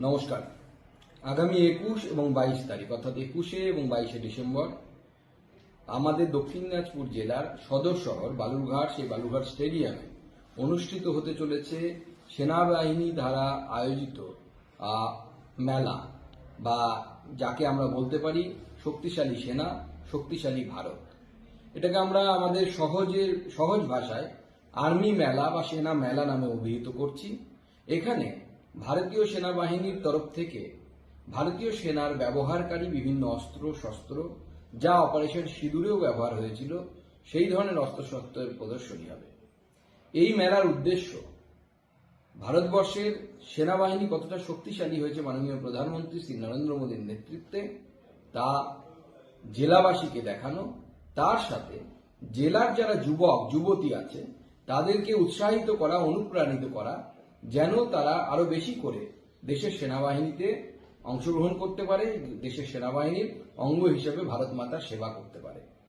নমস্কার। আগামী 21 এবং 22 তারিখ অর্থাৎ 21 এবং 22 ডিসেম্বর আমাদের দক্ষিণ দিনাজপুর জেলার সদর শহর বালুরঘাট, সেই বালুরঘাট স্টেডিয়ামে অনুষ্ঠিত হতে চলেছে সেনাবাহিনী দ্বারা আয়োজিত মেলা, বা যাকে আমরা বলতে পারি শক্তিশালী সেনা, শক্তিশালী ভারত। এটাকে আমরা আমাদের সহজ ভাষায় আর্মি মেলা বা সেনা মেলা নামে অভিহিত করছি। এখানে ভারতীয় সেনাবাহিনীর তরফ থেকে ভারতীয় সেনার ব্যবহারকারী বিভিন্ন অস্ত্র শস্ত্র, যা অপারেশন সিঁদুরেও ব্যবহার হয়েছিল, সেই ধরনের অস্ত্রশস্ত্রের প্রদর্শনী হবে। এই মেলার উদ্দেশ্য ভারতবর্ষের সেনাবাহিনী কতটা শক্তিশালী হয়েছে মাননীয় প্রধানমন্ত্রী শ্রী নরেন্দ্র মোদীর নেতৃত্বে তা জেলাবাসীকে দেখানো, তার সাথে জেলার যারা যুবক যুবতী আছে তাদেরকে উৎসাহিত করা, অনুপ্রাণিত করা, যেন তারা আরো বেশি করে দেশের সেনাবাহিনীতে অংশগ্রহণ করতে পারে, দেশের সেনাবাহিনীর অঙ্গ হিসেবে ভারত মাতার সেবা করতে পারে।